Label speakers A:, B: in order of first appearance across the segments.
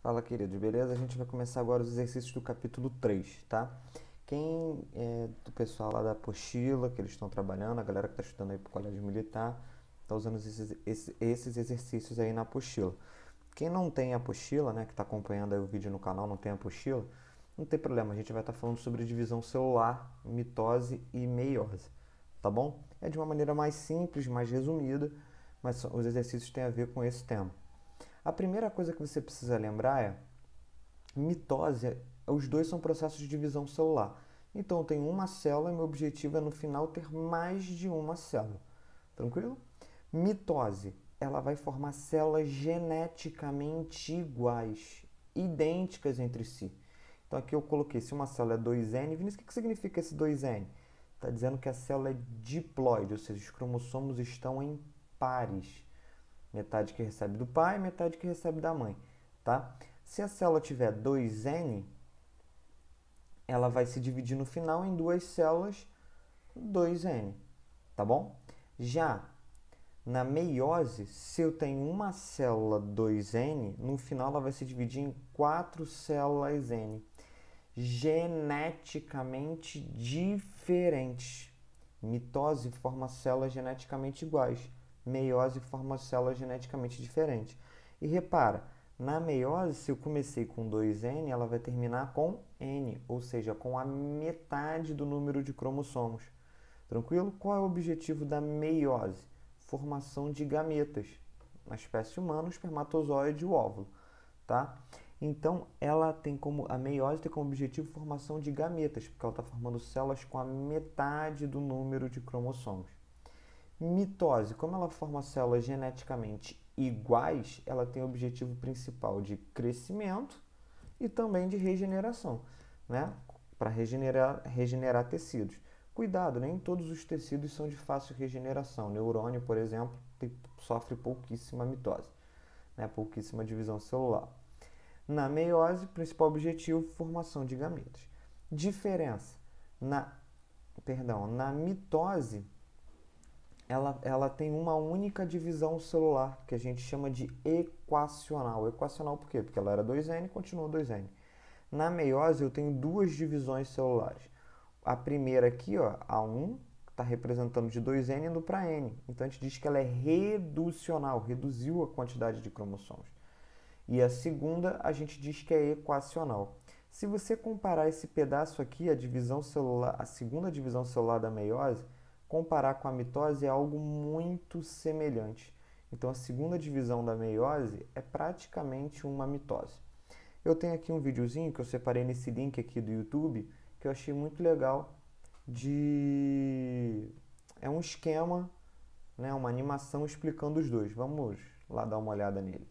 A: Fala, queridos, beleza? A gente vai começar agora os exercícios do capítulo 3, tá? Quem é do pessoal lá da apostila, que eles estão trabalhando, a galera que está estudando aí pro colégio militar, está usando esses exercícios aí na apostila. Quem não tem apostila, né, que está acompanhando aí o vídeo no canal, não tem apostila, não tem problema, a gente vai estar falando sobre divisão celular, mitose e meiose, tá bom? É de uma maneira mais simples, mais resumida, mas os exercícios têm a ver com esse tema. A primeira coisa que você precisa lembrar é mitose, os dois são processos de divisão celular. Então eu tenho uma célula e meu objetivo é no final ter mais de uma célula. Tranquilo? Mitose, ela vai formar células geneticamente iguais, idênticas entre si. Então aqui eu coloquei, se uma célula é 2N, Vinícius, o que significa esse 2N? Está dizendo que a célula é diploide, ou seja, os cromossomos estão em pares. Metade que recebe do pai, metade que recebe da mãe, tá? Se a célula tiver 2N, ela vai se dividir no final em duas células 2N, tá bom? Já na meiose, se eu tenho uma célula 2N, no final ela vai se dividir em quatro células N, geneticamente diferentes. Mitose forma células geneticamente iguais, meiose forma células geneticamente diferentes. E repara, na meiose, se eu comecei com 2N, ela vai terminar com N, ou seja, com a metade do número de cromossomos. Tranquilo? Qual é o objetivo da meiose? Formação de gametas. Na espécie humana, o espermatozoide e o óvulo, tá? Então, a meiose tem como objetivo a formação de gametas, porque ela está formando células com a metade do número de cromossomos. Mitose, como ela forma células geneticamente iguais, ela tem o objetivo principal de crescimento e também de regeneração, né? Para regenerar tecidos. Cuidado, nem todos os tecidos são de fácil regeneração. Neurônio, por exemplo, sofre pouquíssima mitose, né? Pouquíssima divisão celular. Na meiose, principal objetivo, formação de gametas. Diferença. Na mitose, ela tem uma única divisão celular, que a gente chama de equacional. Equacional por quê? Porque ela era 2N e continua 2N. Na meiose, eu tenho duas divisões celulares. A primeira aqui, ó, A1, está representando de 2N indo para N. Então, a gente diz que ela é reducional, reduziu a quantidade de cromossomos. E a segunda, a gente diz que é equacional. Se você comparar esse pedaço aqui, a divisão celular, a segunda divisão celular da meiose, comparar com a mitose é algo muito semelhante. Então, a segunda divisão da meiose é praticamente uma mitose. Eu tenho aqui um videozinho que eu separei nesse link aqui do YouTube, que eu achei muito legal É um esquema, né, uma animação explicando os dois. Vamos lá dar uma olhada nele.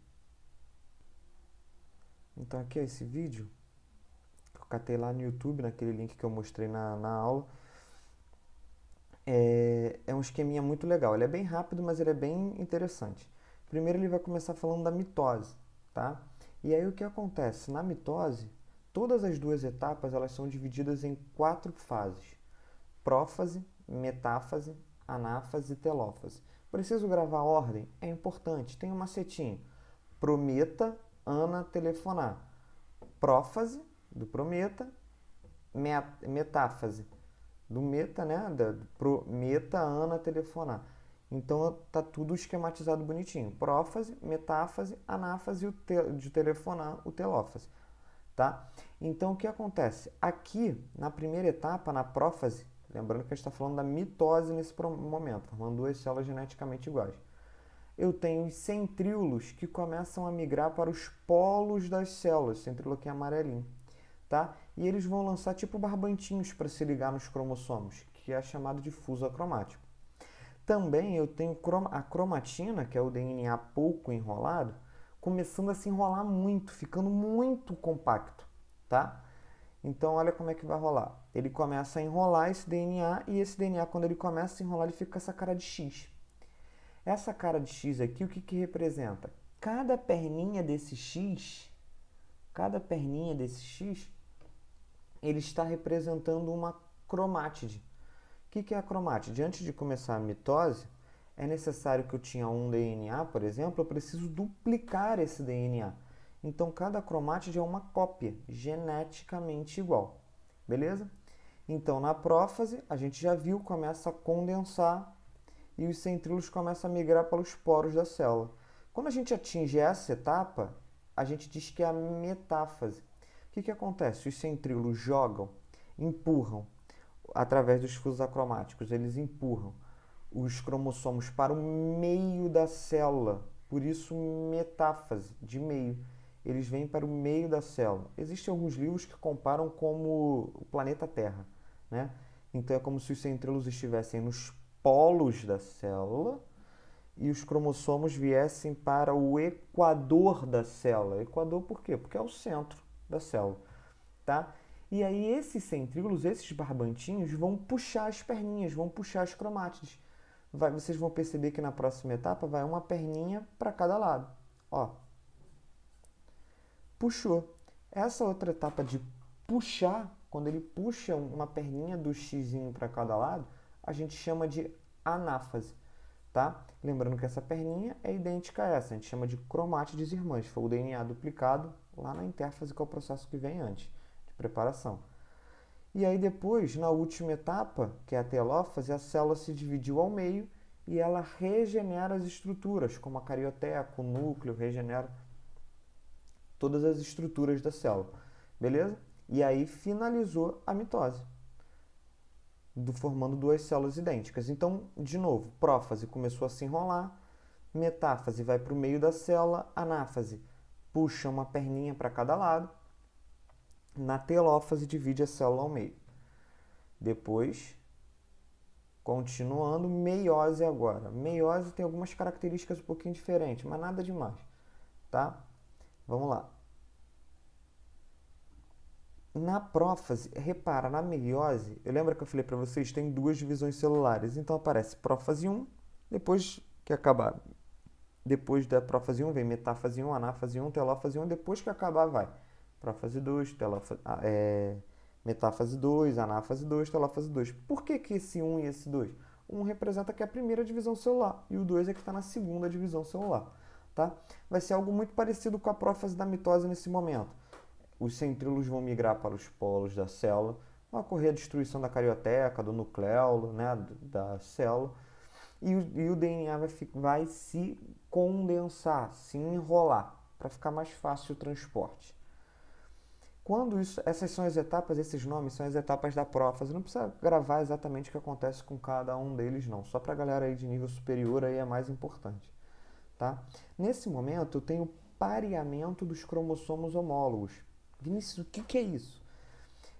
A: Então aqui é esse vídeo que eu catei lá no YouTube, naquele link que eu mostrei na aula. É um esqueminha muito legal. Ele é bem rápido, mas ele é bem interessante. Primeiro ele vai começar falando da mitose, tá? E aí o que acontece? Na mitose, todas as duas etapas elas são divididas em quatro fases: prófase, metáfase, anáfase e telófase. Preciso gravar a ordem? É importante. Tem um macetinho. Prometa, Ana telefonar. Prófase, do prometa, metáfase, do meta, né? Prometa, Ana telefonar. Então tá tudo esquematizado bonitinho. Prófase, metáfase, anáfase de telefonar, o telófase, tá? Então o que acontece? Aqui, na primeira etapa, na prófase, lembrando que a gente está falando da mitose nesse momento, formando duas células geneticamente iguais. Eu tenho os centríolos que começam a migrar para os polos das células, centríolo aqui é amarelinho, tá? E eles vão lançar tipo barbantinhos para se ligar nos cromossomos, que é chamado de fuso acromático. Também eu tenho a cromatina, que é o DNA pouco enrolado, começando a se enrolar muito, ficando muito compacto, tá? Então olha como é que vai rolar. Ele começa a enrolar esse DNA e esse DNA, quando ele começa a se enrolar, ele fica com essa cara de X. Essa cara de X aqui, o que representa? Cada perninha desse X, ele está representando uma cromátide. O que é a cromátide? Antes de começar a mitose, é necessário que eu tinha um DNA, por exemplo, eu preciso duplicar esse DNA. Então, cada cromátide é uma cópia geneticamente igual. Beleza? Então, na prófase, a gente já viu, começa a condensar e os centríolos começam a migrar pelos poros da célula. Quando a gente atinge essa etapa, a gente diz que é a metáfase. O que acontece? Os centríolos jogam, empurram, através dos fusos acromáticos, eles empurram os cromossomos para o meio da célula, por isso metáfase, de meio. Eles vêm para o meio da célula. Existem alguns livros que comparam como o planeta Terra, né? Então é como se os centríolos estivessem nos polos da célula e os cromossomos viessem para o equador da célula. Equador por quê? Porque é o centro da célula, tá? E aí esses centríolos, esses barbantinhos, vão puxar as perninhas, vão puxar as cromátides. Vocês vão perceber que na próxima etapa vai uma perninha para cada lado. Ó, puxou. Essa outra etapa de puxar, quando ele puxa uma perninha do xizinho para cada lado, a gente chama de anáfase, tá? Lembrando que essa perninha é idêntica a essa, a gente chama de cromátides irmãs. Foi o DNA duplicado lá na intérfase, que é o processo que vem antes, de preparação. E aí depois, na última etapa, que é a telófase, a célula se dividiu ao meio e ela regenera as estruturas, como a carioteca, o núcleo, regenera todas as estruturas da célula, beleza? E aí finalizou a mitose, formando duas células idênticas. Então, de novo, prófase começou a se enrolar, metáfase vai para o meio da célula, anáfase puxa uma perninha para cada lado, na telófase divide a célula ao meio. Depois, continuando, meiose agora. Meiose tem algumas características um pouquinho diferentes, mas nada demais, tá? Vamos lá. Na prófase, repara, na meiose, eu lembro que eu falei para vocês, tem duas divisões celulares. Então aparece prófase 1, depois que acabar, depois da prófase 1 vem metáfase 1, anáfase 1, telófase 1, depois que acabar vai prófase 2, metáfase 2, anáfase 2, telófase 2. Por que esse 1 e esse 2? O 1 representa que é a primeira divisão celular e o 2 é que está na segunda divisão celular, tá? Vai ser algo muito parecido com a prófase da mitose nesse momento. Os centríolos vão migrar para os polos da célula, vai ocorrer a destruição da carioteca, do nucleolo, né, da célula, e o DNA vai se condensar, se enrolar, para ficar mais fácil o transporte. Quando essas são as etapas, esses nomes são as etapas da prófase. Não precisa gravar exatamente o que acontece com cada um deles, não. Só para a galera aí de nível superior aí é mais importante, tá? Nesse momento, eu tenho pareamento dos cromossomos homólogos. Vinícius, o que é isso?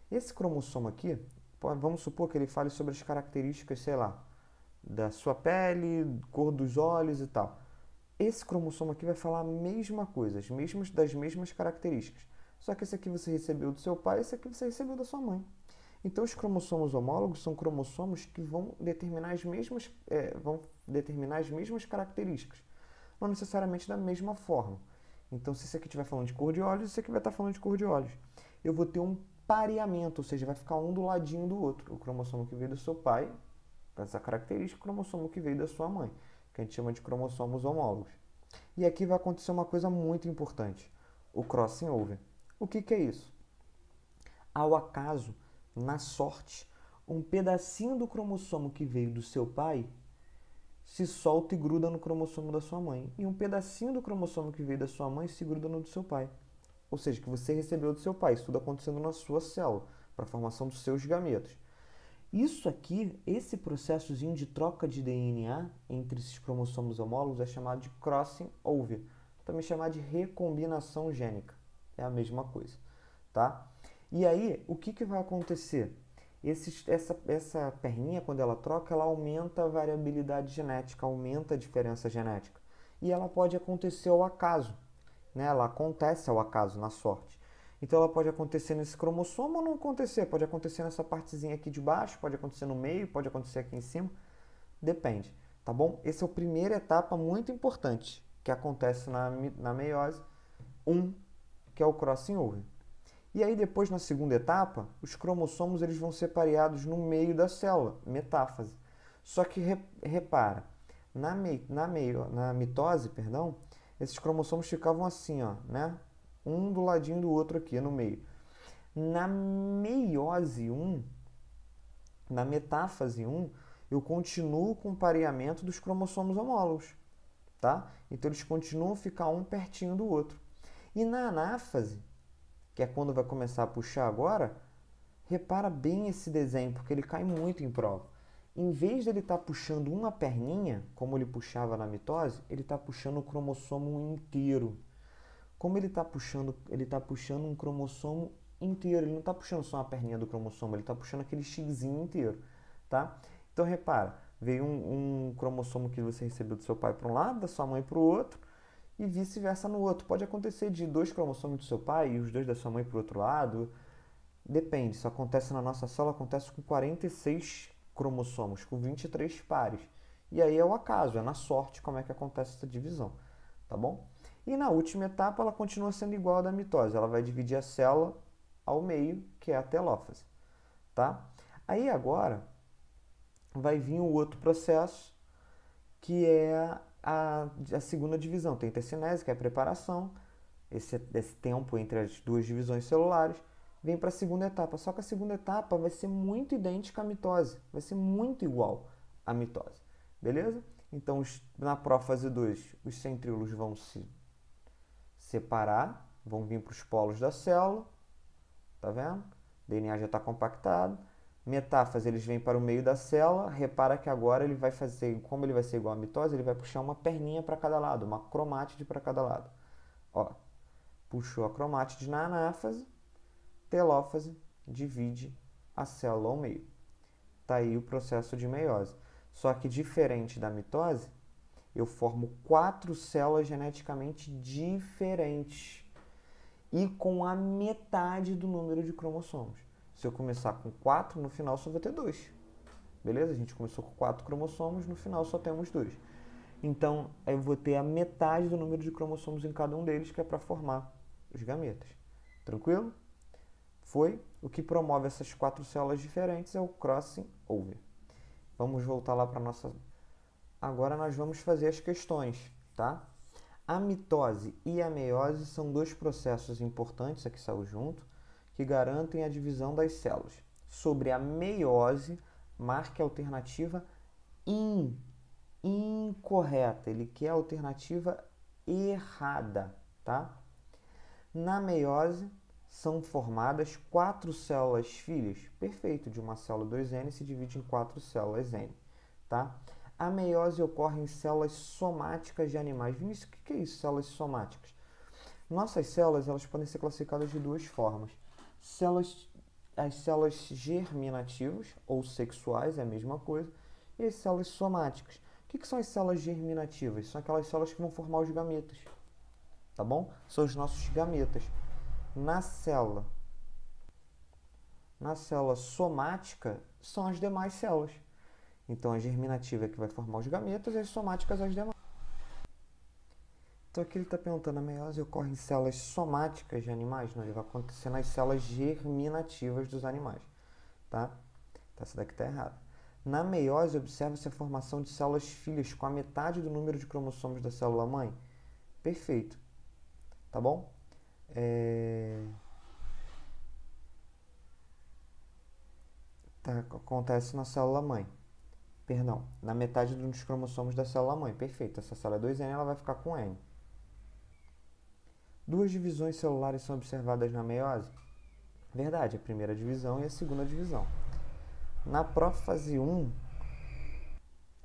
A: Esse cromossomo aqui, vamos supor que ele fale sobre as características, sei lá, da sua pele, cor dos olhos e tal. Esse cromossomo aqui vai falar a mesma coisa, das mesmas características. Só que esse aqui você recebeu do seu pai, esse aqui você recebeu da sua mãe. Então, os cromossomos homólogos são cromossomos que vão determinar as mesmas características, não necessariamente da mesma forma. Então, se esse aqui estiver falando de cor de olhos, esse aqui vai estar falando de cor de olhos. Eu vou ter um pareamento, ou seja, vai ficar um do ladinho do outro. O cromossomo que veio do seu pai, com essa característica, o cromossomo que veio da sua mãe, que a gente chama de cromossomos homólogos. E aqui vai acontecer uma coisa muito importante, o crossing over. O que é isso? Ao acaso, na sorte, um pedacinho do cromossomo que veio do seu pai se solta e gruda no cromossomo da sua mãe. E um pedacinho do cromossomo que veio da sua mãe se gruda no do seu pai. Ou seja, que você recebeu do seu pai. Isso tudo acontecendo na sua célula, para a formação dos seus gametos. Isso aqui, esse processozinho de troca de DNA entre esses cromossomos homólogos é chamado de crossing over. Também chamado de recombinação gênica. É a mesma coisa, tá? E aí, o que vai acontecer? Essa perninha, quando ela troca, ela aumenta a variabilidade genética, aumenta a diferença genética. E ela pode acontecer ao acaso, né? Ela acontece ao acaso, na sorte. Então, ela pode acontecer nesse cromossomo ou não acontecer. Pode acontecer nessa partezinha aqui de baixo, pode acontecer no meio, pode acontecer aqui em cima. Depende, tá bom? Essa é a primeira etapa muito importante que acontece na meiose 1, que é o crossing over. E aí depois, na segunda etapa, os cromossomos eles vão ser pareados no meio da célula, metáfase. Só que repara, na mitose, esses cromossomos ficavam assim, ó, né? um do ladinho do outro aqui no meio. Na meiose 1, na metáfase 1, eu continuo com o pareamento dos cromossomos homólogos, tá? Então eles continuam a ficar um pertinho do outro. E na anáfase, que é quando vai começar a puxar agora, repara bem esse desenho, porque ele cai muito em prova. Em vez de ele estar puxando uma perninha, como ele puxava na mitose, ele está puxando o cromossomo inteiro. Como ele está puxando um cromossomo inteiro. Ele não está puxando só uma perninha do cromossomo, ele está puxando aquele xizinho inteiro, tá? Então repara, veio um cromossomo que você recebeu do seu pai para um lado, da sua mãe para o outro, e vice-versa no outro. Pode acontecer de 2 cromossomos do seu pai e os 2 da sua mãe para o outro lado. Depende, isso acontece na nossa célula, acontece com 46 cromossomos, com 23 pares. E aí é o acaso, é na sorte como é que acontece essa divisão, tá bom? E na última etapa ela continua sendo igual à da mitose, ela vai dividir a célula ao meio, que é a telófase, tá? Aí agora vai vir o outro processo, que é a segunda divisão. Tem tessinese, que é a preparação, esse tempo entre as duas divisões celulares, vem para a segunda etapa. Só que a segunda etapa vai ser muito idêntica à mitose, vai ser muito igual à mitose, beleza? Então, na prófase 2, os centríolos vão se separar, vão vir para os polos da célula, tá vendo? O DNA já está compactado. Metáfase, eles vêm para o meio da célula. Repara que agora ele vai fazer, como ele vai ser igual à mitose, ele vai puxar uma perninha para cada lado, uma cromátide para cada lado. Ó, puxou a cromátide na anáfase, telófase, divide a célula ao meio. Tá aí o processo de meiose. Só que diferente da mitose, eu formo 4 células geneticamente diferentes e com a metade do número de cromossomos. Se eu começar com 4, no final só vou ter 2. Beleza? A gente começou com 4 cromossomos, no final só temos 2. Então, eu vou ter a metade do número de cromossomos em cada um deles, que é para formar os gametas. Tranquilo? Foi. O que promove essas 4 células diferentes é o crossing over. Vamos voltar lá para a nossa... Agora nós vamos fazer as questões, tá? A mitose e a meiose são 2 processos importantes, aqui saiu junto, que garantem a divisão das células. Sobre a meiose, marque a alternativa incorreta. Ele quer a alternativa errada, tá? Na meiose, são formadas 4 células filhas. Perfeito, de uma célula 2N se divide em 4 células N, tá? A meiose ocorre em células somáticas de animais. Vinícius, o que é isso, células somáticas? Nossas células, elas podem ser classificadas de 2 formas. As células germinativas, ou sexuais, é a mesma coisa, e as células somáticas. O que são as células germinativas? São aquelas células que vão formar os gametas, tá bom? São os nossos gametas. Na célula somática, são as demais células. Então, a germinativa é que vai formar os gametas e as somáticas as demais. Então, aqui ele está perguntando, a meiose ocorre em células somáticas de animais? Não, ele vai acontecer nas células germinativas dos animais, tá? Então, essa daqui está errada. Na meiose, observa-se a formação de células filhas com a metade do número de cromossomos da célula-mãe. Perfeito, tá bom? Acontece na célula-mãe. Perdão, na metade dos cromossomos da célula-mãe. Perfeito, essa célula 2N ela vai ficar com N. 2 divisões celulares são observadas na meiose? Verdade, a primeira divisão e a segunda divisão. Na prófase 1,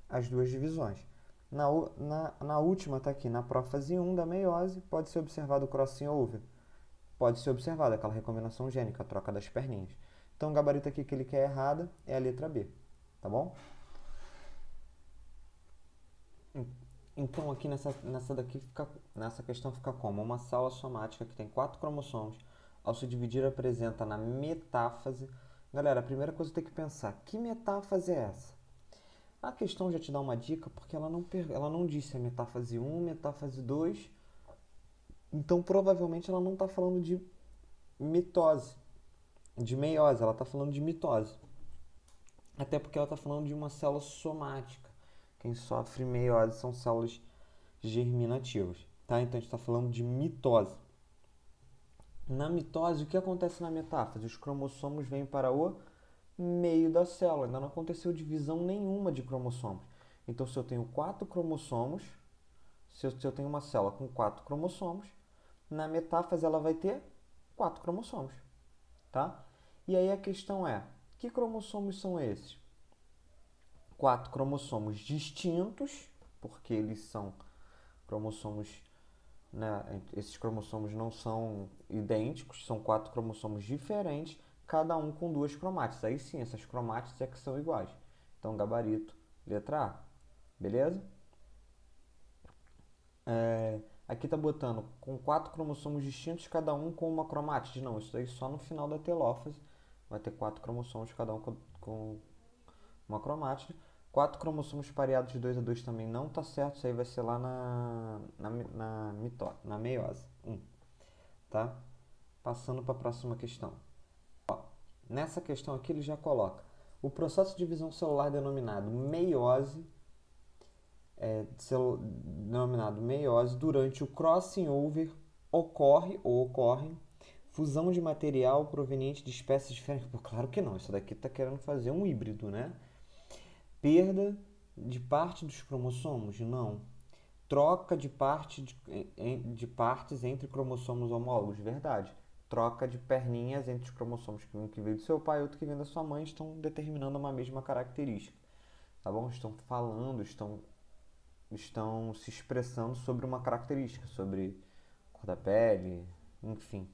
A: as 2 divisões. Na última está aqui, na prófase 1 da meiose, pode ser observado o crossing over. Pode ser observado aquela recombinação gênica, a troca das perninhas. Então, o gabarito aqui que ele quer errada é a letra B, tá bom? Então, aqui nessa questão fica como? Uma célula somática que tem 4 cromossomos, ao se dividir apresenta na metáfase. Galera, a primeira coisa que tem que pensar, que metáfase é essa? A questão já te dá uma dica, porque ela não disse a metáfase 1, metáfase 2, então provavelmente ela não está falando de mitose, de meiose, ela está falando de mitose. Até porque ela está falando de uma célula somática. Quem sofre meiose são células germinativas, tá? Então a gente está falando de mitose. Na mitose, o que acontece na metáfase? Os cromossomos vêm para o meio da célula, ainda não aconteceu divisão nenhuma de cromossomos. Então, se eu tenho 4 cromossomos, se eu tenho uma célula com 4 cromossomos, na metáfase ela vai ter 4 cromossomos, tá? E aí a questão é, que cromossomos são esses? 4 cromossomos distintos, porque eles são cromossomos, né? Esses cromossomos não são idênticos, são 4 cromossomos diferentes, cada um com 2 cromátides. Aí sim, essas cromátides é que são iguais. Então, gabarito, letra A. Beleza? Aqui tá botando com 4 cromossomos distintos, cada um com uma cromátide. Não, isso aí só no final da telófase. Vai ter 4 cromossomos, cada um com uma cromátide. 4 cromossomos pareados de 2 a 2 também não tá certo. Isso aí vai ser lá na meiose 1. Tá? Passando para a próxima questão. Ó, nessa questão aqui ele já coloca o processo de divisão celular denominado meiose, durante o crossing over ocorrem fusão de material proveniente de espécies diferentes. Pô, claro que não, isso daqui está querendo fazer um híbrido, né? Perda de parte dos cromossomos? Não. Troca de partes entre cromossomos homólogos? Verdade. Troca de perninhas entre os cromossomos, que um que veio do seu pai e outro que vem da sua mãe, estão determinando uma mesma característica. Tá bom? Estão falando, estão se expressando sobre uma característica, sobre cor da pele, enfim,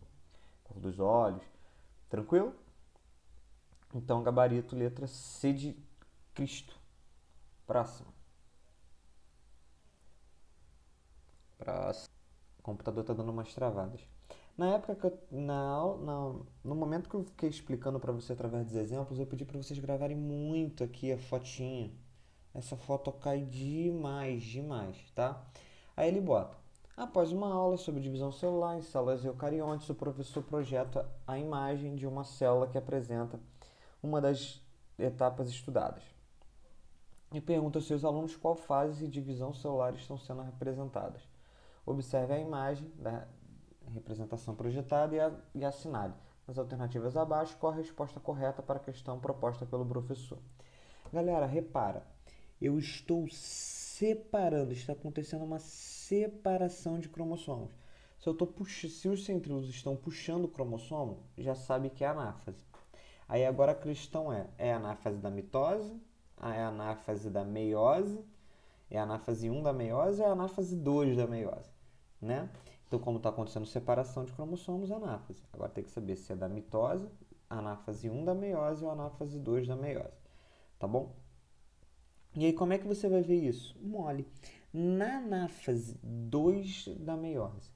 A: cor dos olhos. Tranquilo? Então, gabarito, letra C de Cristo. Próximo. O computador está dando umas travadas. Na época que no momento que eu fiquei explicando para você através dos exemplos, eu pedi para vocês gravarem muito aqui a fotinha. Essa foto cai demais, demais, tá? Aí ele bota: após uma aula sobre divisão celular em células eucariontes, o professor projeta a imagem de uma célula que apresenta uma das etapas estudadas e pergunta aos seus alunos qual fase de divisão celular estão sendo representadas. Observe a imagem da representação projetada e assinale nas alternativas abaixo qual a resposta correta para a questão proposta pelo professor. Galera, repara, eu estou separando, está acontecendo uma separação de cromossomos. Se os centríolos estão puxando o cromossomo, já sabe que é anáfase. Aí agora a questão é a anáfase da mitose, é a anáfase da meiose, é a anáfase 1 da meiose, é a anáfase 2 da meiose, né? Então, como está acontecendo separação de cromossomos, anáfase. Agora tem que saber se é da mitose, anáfase 1 da meiose ou anáfase 2 da meiose, tá bom? E aí, como é que você vai ver isso? Mole. Na anáfase 2 da meiose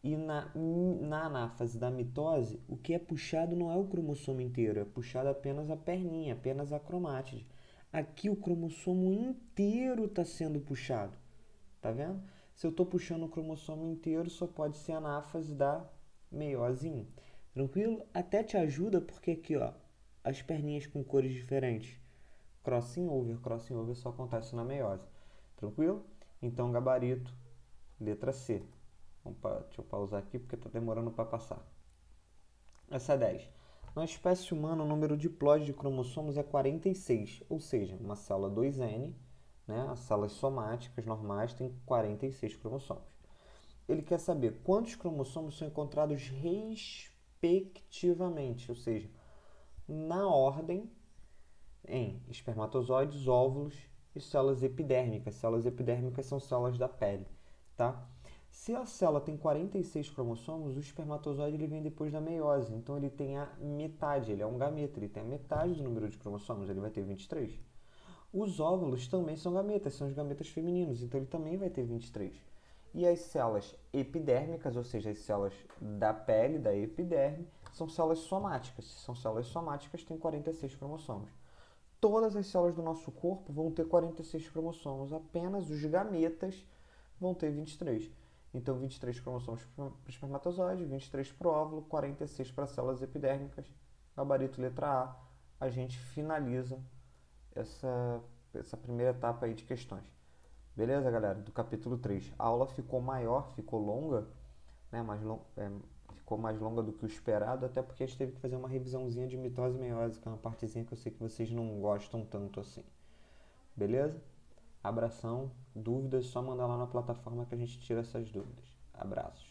A: e na anáfase da mitose, o que é puxado não é o cromossomo inteiro, é puxado apenas a perninha, apenas a cromátide. Aqui o cromossomo inteiro está sendo puxado, tá vendo? Se eu estou puxando o cromossomo inteiro, só pode ser a anáfase da meiose 1. Tranquilo? Até te ajuda porque aqui, ó, as perninhas com cores diferentes. Crossing over só acontece na meiose. Tranquilo? Então, gabarito, letra C. Deixa eu pausar aqui porque está demorando para passar. Essa é 10. Na espécie humana, o número diploide de cromossomos é 46, ou seja, uma célula 2N, né, as células somáticas normais têm 46 cromossomos. Ele quer saber quantos cromossomos são encontrados respectivamente, ou seja, na ordem em espermatozoides, óvulos e células epidérmicas. Células epidérmicas são células da pele, tá? Se a célula tem 46 cromossomos, o espermatozoide ele vem depois da meiose, então ele tem a metade, ele é um gameta, ele tem a metade do número de cromossomos, ele vai ter 23. Os óvulos também são gametas, são os gametas femininos, então ele também vai ter 23. E as células epidérmicas, ou seja, as células da pele, da epiderme, são células somáticas. Se são células somáticas, têm 46 cromossomos. Todas as células do nosso corpo vão ter 46 cromossomos, apenas os gametas vão ter 23. Então, 23 cromossomos para o espermatozoide, 23 para o óvulo, 46 para células epidérmicas. Gabarito letra A. A gente finaliza essa primeira etapa aí de questões. Beleza, galera? Do capítulo 3. A aula ficou maior, ficou longa, né? ficou mais longa do que o esperado, até porque a gente teve que fazer uma revisãozinha de mitose e meiose, que é uma partezinha que eu sei que vocês não gostam tanto assim. Beleza? Abração. Dúvidas, só mandar lá na plataforma que a gente tira essas dúvidas. Abraços.